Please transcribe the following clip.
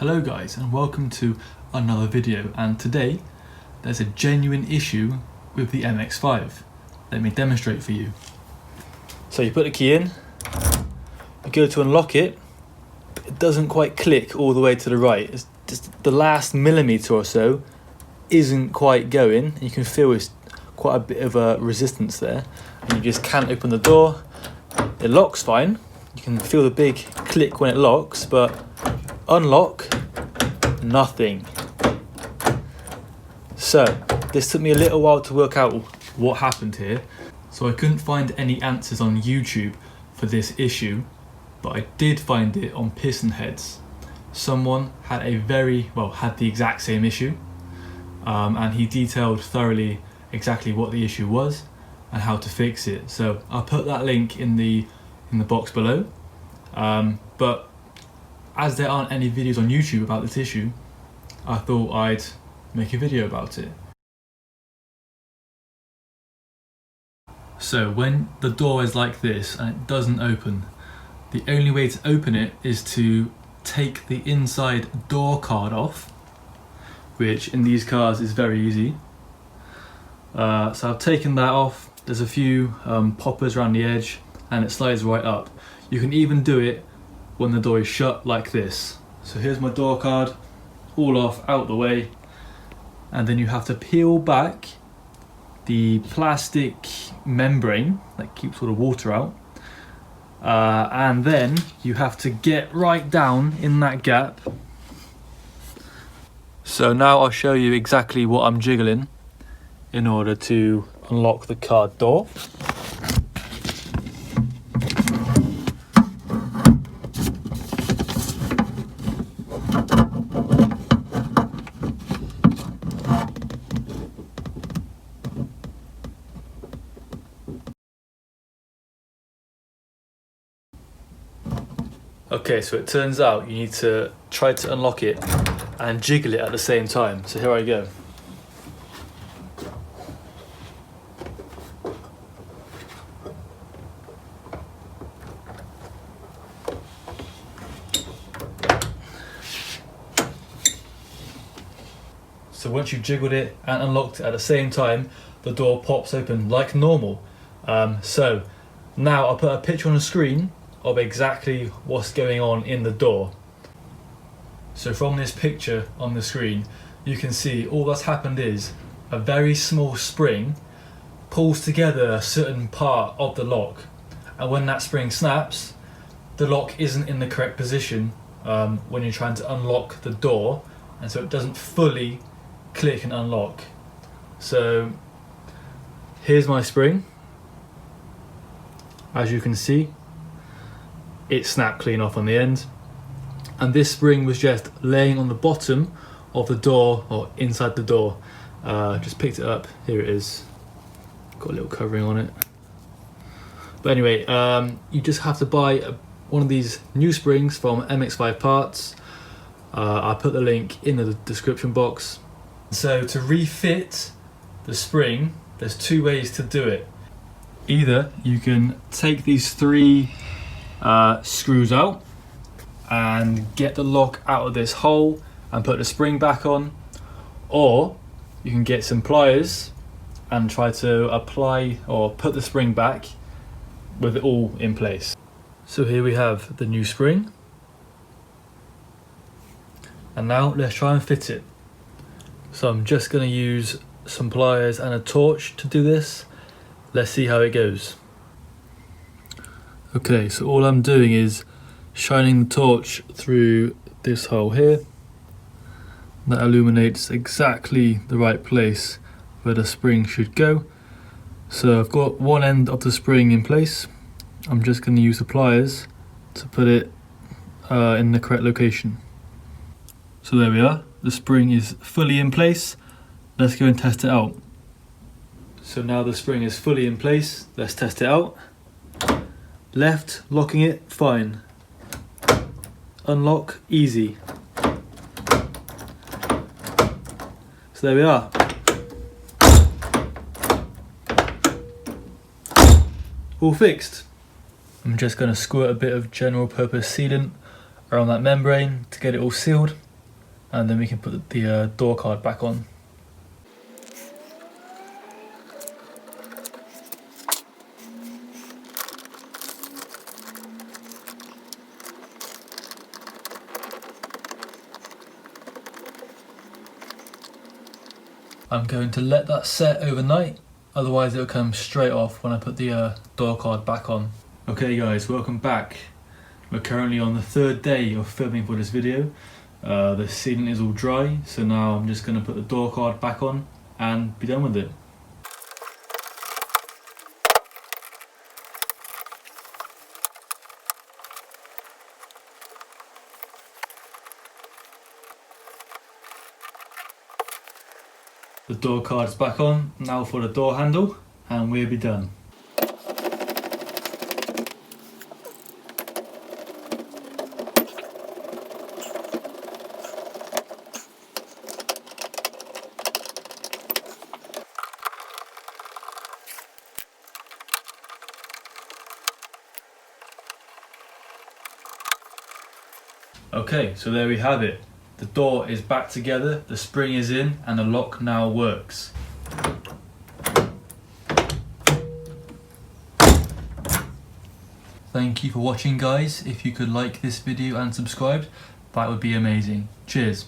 Hello guys and welcome to another video, and today there's a genuine issue with the MX-5. Let me demonstrate for you. So you put the key in, you go to unlock it, but it doesn't quite click all the way to the right. It's just the last millimetre or so isn't quite going. You can feel it's quite a bit of a resistance there, and you just can't open the door. It locks fine, you can feel the big click when it locks, but unlock, nothing. So this took me a little while to work out what happened here. So I couldn't find any answers on YouTube for this issue, but I did find it on piston heads. Someone had had the exact same issue, and he detailed thoroughly exactly what the issue was and how to fix it. So I'll put that link in the box below. But as there aren't any videos on YouTube about this issue, I thought I'd make a video about it. So when the door is like this and it doesn't open, the only way to open it is to take the inside door card off, which in these cars is very easy. So I've taken that off. There's a few poppers around the edge and it slides right up. You can even do it when the door is shut like this. So here's my door card, all off, out the way, and then you have to peel back the plastic membrane that keeps all the water out, and then you have to get right down in that gap. So now I'll show you exactly what I'm jiggling in order to unlock the car door. Okay, so it turns out you need to try to unlock it and jiggle it at the same time. So here I go. So once you've jiggled it and unlocked it at the same time, the door pops open like normal. So now I'll put a picture on the screen of exactly what's going on in the door. So from this picture on the screen, you can see all that's happened is a very small spring pulls together a certain part of the lock, and when that spring snaps, the lock isn't in the correct position when you're trying to unlock the door, and so it doesn't fully click and unlock. So here's my spring. As you can see, it snapped clean off on the end, and this spring was just laying on the bottom of the door, or inside the door. Just picked it up, here it is, got a little covering on it. But anyway, you just have to buy one of these new springs from MX-5 parts. I'll put the link in the description box. So to refit the spring, there's two ways to do it. Either you can take these three screws out and get the lock out of this hole and put the spring back on, or you can get some pliers and try to apply or put the spring back with it all in place. So here we have the new spring, and now let's try and fit it. So I'm just going to use some pliers and a torch to do this. Let's see how it goes. Okay, so all I'm doing is shining the torch through this hole here. That illuminates exactly the right place where the spring should go. So I've got one end of the spring in place. I'm just going to use the pliers to put it in the correct location. So there we are, the spring is fully in place. Let's go and test it out. So now the spring is fully in place, let's test it out. Left, locking it, fine. Unlock, easy. So there we are. All fixed. I'm just going to squirt a bit of general purpose sealant around that membrane to get it all sealed, and then we can put the door card back on. I'm going to let that set overnight, otherwise it'll come straight off when I put the door card back on. Okay guys, welcome back. We're currently on the third day of filming for this video. The sealant is all dry, so now I'm just going to put the door card back on and be done with it. The door card's back on, now for the door handle, and we'll be done. Okay, so there we have it. The door is back together, the spring is in, and the lock now works. Thank you for watching guys. If you could like this video and subscribe, that would be amazing. Cheers.